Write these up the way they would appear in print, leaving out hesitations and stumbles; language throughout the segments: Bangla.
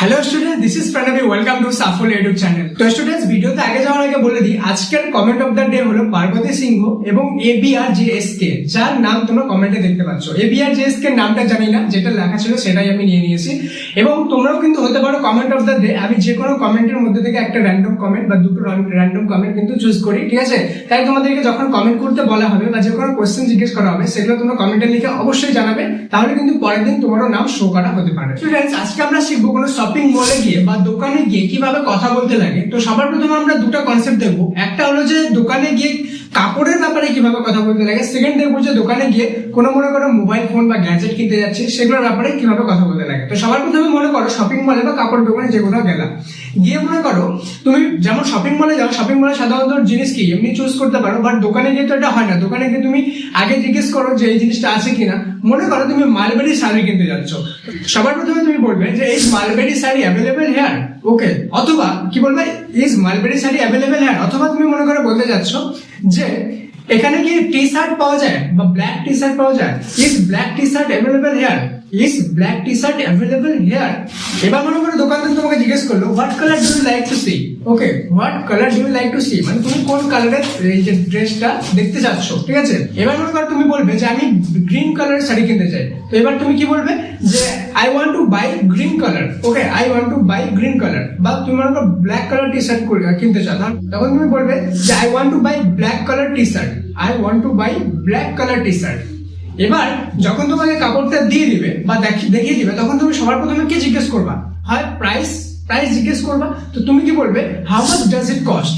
Hello student, this is Pranavi. Welcome to Safal YouTube channel. তো স্টুডেন্টস, ভিডিওতে আগে যাওয়ার আগে বলে দিই, আজকের কমেন্ট অফ দ্য ডে হলো পার্বতী সিংহ এবং ABRJSK, যার নাম তোমরা কমেন্টে দেখতে পাচ্ছ। ABRJSK নামটা জানি না, যেটা লেখা ছিল সেটাই আমি নিয়ে নিয়েছি। এবং তোমরাও কিন্তু হতে পারো কমেন্ট অফ দ্য ডে। আমি যে কোনো কমেন্টের মধ্যে থেকে একটা র্যান্ডম কমেন্ট বা দুটো র্যান্ডম কমেন্ট কিন্তু চুজ করি, ঠিক আছে? তাই তোমাদেরকে যখন কমেন্ট করতে বলা হবে বা যে কোনো কোয়েশ্চেন জিজ্ঞেস করা হবে, সেগুলো তোমরা কমেন্টে লিখে অবশ্যই জানাবে, তাহলে কিন্তু পরের দিন তোমারও নাম শো করা হতে পারে। স্টুডেন্টস, আজকে আমরা শিখবো কোনো শপিং মলে গিয়ে বা দোকানে গিয়ে কিভাবে কথা বলতে লাগে। তো সবার প্রথমে আমরা দুটো কনসেপ্ট দেখবো। একটা হলো যে দোকানে গিয়ে কাপড়ের ব্যাপারে কিভাবে কথা বলতে লাগে। সেকেন্ড দেখবো যে দোকানে গিয়ে কোনো মনে করো মোবাইল ফোন বা গ্যাজেট কিনতে যাচ্ছি, সেগুলোর ব্যাপারে কিভাবে কথা বলতে লাগে। তো সবার প্রথমে মনে করো শপিং মলে বা কাপড় দোকানে যে কোথাও গেলাম, গিয়ে মনে করো তুমি যেমন শপিং মলে যাও, শপিং মলে সাধারণত জিনিস কি এমনি চুজ করতে পারো, বাট দোকানে গিয়ে তো এটা হয় না। দোকানে গিয়ে তুমি আগে জিজ্ঞেস করো যে এই জিনিসটা আছে কিনা। মনে করো তুমি মালবেরি শাড়ি কিনতে যাচ্ছ, সবার প্রথমে তুমি বলবে যে এই মালবেরি শাড়ি অ্যাভেলেবেল হেয়ার, ওকে? অথবা কি বলবে, is mulberry sari available hair. অথবা তুমি মনে করো বলতে যাচ্ছ যে এখানে কি টি শার্ট পাওয়া যায় বা ব্ল্যাক টি শার্ট পাওয়া যায়, is black T shirt available here, is black T shirt available here. এবার মনে করো দোকানদার তোমাকে জিজ্ঞেস করলো what colour do you like to see, okay? What colour do you like to see মানে তুমি কোন কালারের এই যে ড্রেসটা দেখতে চাচ্ছ, ঠিক আছে? এবার মনে করো তুমি বলবে যে আমি গ্রিন কালারের শাড়ি কিনতে চাই। তো এবার তুমি কি বলবে যে I want to buy green colour, okay? I want to buy green colour. বা তুমি মনে করো ব্ল্যাক কালার টি শার্ট কিনতে চাও, তখন তুমি বলবে যে I want to buy black colour T shirt, I want to buy black colour T shirt. এবার যখন তোমাকে কাপড়টা দিয়ে দিবে বা দেখিয়ে দিবে, তখন তুমি সবার প্রথমে কি জিজ্ঞেস করবা? হয় প্রাইস জিজ্ঞেস করবা। তো তুমি কি বলবে how much does it cost,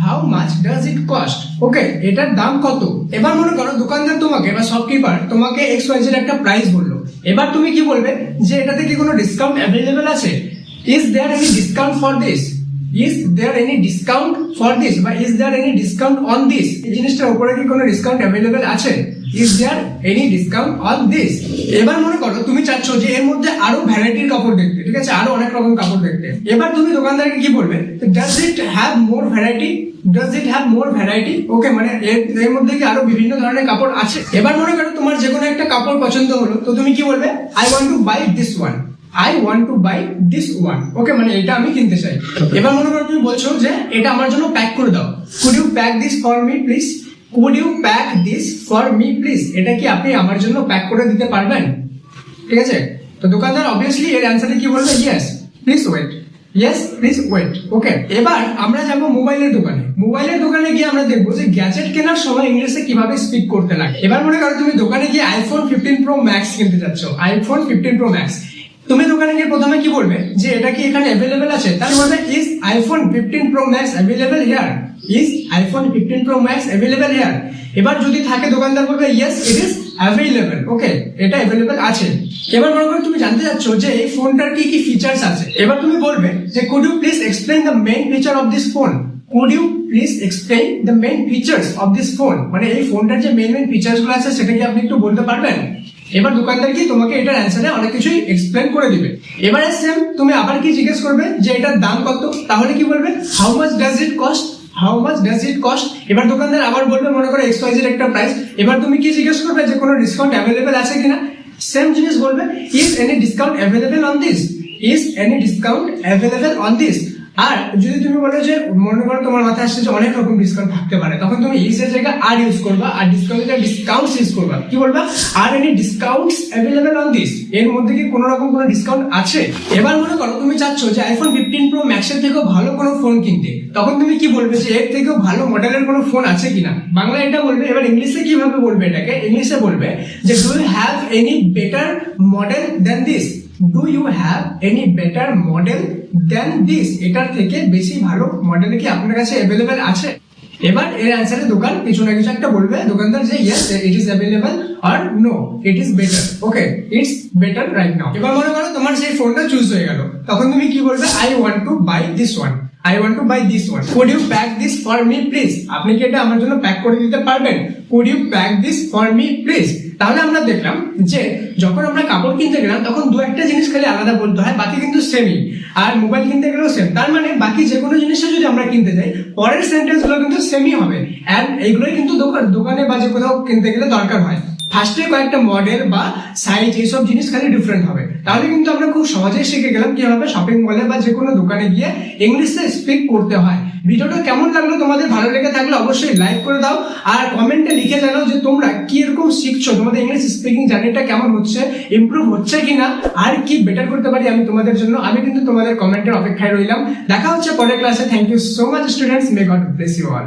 how much does it cost, okay? এটার দাম কত? এবার মনে করো দোকানদার তোমাকে বা শপকিপার তোমাকে XYZ একটা প্রাইস বললো। এবার তুমি কি বলবে যে এটাতে কি কোনো ডিসকাউন্ট অ্যাভেলেবেল আছে, is there any discount for this, is there any discount for this, বা is there any discount on this, এই জিনিসটার উপরে কি কোনো ডিসকাউন্ট অ্যাভেলেবেল আছে, is there any discount on this. এবার মনে করো তুমি চাচ্ছ যে এর মধ্যে আরো ভ্যারাইটির কাপড় দেখতে, ঠিক আছে? আরো অনেক রকম কাপড় দেখতে। এবার তুমি দোকানদারকে কি বলবে, does it have more variety, does it have more variety, okay? মানে এর মধ্যে কি আরো বিভিন্ন ধরনের কাপড় আছে। এবার মনে করো তোমার যে কোনো একটা কাপড় পছন্দ হলো, তো তুমি কি বলবে I want to buy this one, I want to buy this one, okay? মানে এটা আমি কিনতে চাই। এবার মনে করো তুমি বলছো যে এটা আমার জন্য প্যাক করে দাও, could you pack this for me please, could you pack this for me please, এটা কি আপনি আমার জন্য প্যাক করে দিতে পারবেন, ঠিক আছে? তো দোকানদার অবভিয়াসলি এর অ্যান্সারে কি বলবে, yes please wait, yes please wait, okay? এবার আমরা যাবো মোবাইলের দোকানে। মোবাইলের দোকানে গিয়ে আমরা দেখবো যে গ্যাজেট কেনার সময় ইংলিশে কিভাবে স্পিক করতে লাগে। এবার মনে করো তুমি দোকানে গিয়ে iPhone 15 Pro Max কিনতে যাচ্ছ, iPhone 15 Pro Max। তুমি দোকানে গিয়ে প্রথমে কি বলবে যে এটা কি এখানে অ্যাভেলেবেল আছে, তার মানে is iPhone 15 Pro Max available here, is iPhone 15 Pro Max available here. এবার যদি থাকে দোকানদার বলবে ইয়েস ইট ইজ অ্যাভেলেবেল, ওকে? এটা অ্যাভেলেবেল আছে। এবার মনে করো তুমি জানতে চাচ্ছ যে এই ফোনটার কি কি ফিচার্স আছে। এবার তুমি বলবে যে could you please explain the main feature of this phone, could you please explain the main features of this phone, মানে এই ফোনটার যে মেইন ফিচার্স গুলো আছে সেটা কি আপনি একটু বলতে পারবেন? এবার দোকানদার কি তোমাকে এটার অ্যান্সারে অনেক কিছুই এক্সপ্লেন করে দিবে। এবারে সেম তুমি আবার কি জিজ্ঞেস করবে যে এটার দাম কত, তাহলে কি বলবে how much does it cost, how much does it cost. এবার দোকানদার আবার বলবে মনে করো XYZ একটা প্রাইস। এবার তুমি কি জিজ্ঞেস করবে যে কোনো ডিসকাউন্ট অ্যাভেলেবেল আছে কিনা, সেম জিনিস বলবে is any discount available on this, is any discount available on this. আর যদি তুমি বলো যে মনে করো তোমার মাথায় আসছে যে অনেক রকম ডিসকাউন্ট থাকতে পারে, তখন তুমি ইজ এর জায়গায় আর ইউজ করবা, আর ডিসকাউন্টের ডিসকাউন্টস ইউজ করবা। কি বলবা, are any discounts available on this, এর মধ্যে কি কোনো রকম কোনো ডিসকাউন্ট আছে? এবার মনে করো তুমি চাচ্ছ যে iPhone 15 Pro Max এর থেকেও ভালো কোনো ফোন কিনতে, তখন তুমি কি বলবে যে এর থেকেও ভালো মডেলের কোনো ফোন আছে কিনা। বাংলা এটা বলবে। এবার ইংলিশে কিভাবে বলবে এটাকে, ইংলিশে বলবে যে do you have any better model than this, do you have any better model than this, এটার থেকে বেশি ভালো মডেল কি আপনার কাছে অ্যাভেলেবেল আছে? এবার এর অ্যান্সারে দোকান কিছু না কিছু একটা বলবে দোকানদার যে ইয়েস ইট ইজ অ্যাভেলেবল আর no it is better, okay? It's better right now. এবার মনে করো তোমার সেই ফোনটা চুজ হয়ে গেল, তখন তুমি কি বলবে I want to buy this one, I want to buy this one. Could you pack this for me please? আপনি কি এটা আমার জন্য প্যাক করে দিতে পারবেন? Could you pack this for me please? তাহলে আমরা দেখলাম যে যখন আমরা কাপড় কিনতে গেলাম তখন দু একটা জিনিস খালি আলাদা বলতে হয়, বাকি কিন্তু সেমই। আর মোবাইল কিনতে গেলেও সেম। তার মানে বাকি যে কোনো জিনিসটা যদি আমরা কিনতে যাই, পরের সেন্টেন্স গুলো কিন্তু সেমই হবে। এন্ড এইগুলোই কিন্তু দোকানে বা যে কোথাও কিনতে গেলে দরকার হয়। ফার্স্টে কয়েকটা মডেল বা সাইজ এইসব জিনিস খালি ডিফারেন্ট হবে, তাহলে কিন্তু আমরা খুব সহজেই শিখে গেলাম কিভাবে শপিং মলে বা যে কোনো দোকানে গিয়ে ইংলিশে স্পিক করতে হয়। ভিডিওটা কেমন লাগলো, তোমাদের ভালো লেগে থাকলে অবশ্যই লাইক করে দাও, আর কমেন্টে লিখে জানাও যে তোমরা কি এরকম শিখছো, তোমাদের ইংলিশ স্পিকিং জার্নিটা কেমন হচ্ছে, ইমপ্রুভ হচ্ছে কিনা, আর কি বেটার করতে পারি আমি তোমাদের জন্য। আমি কিন্তু তোমাদের কমেন্টের অপেক্ষায় রইলাম। দেখা হচ্ছে পরের ক্লাসে। Thank you so much students, may God bless you all.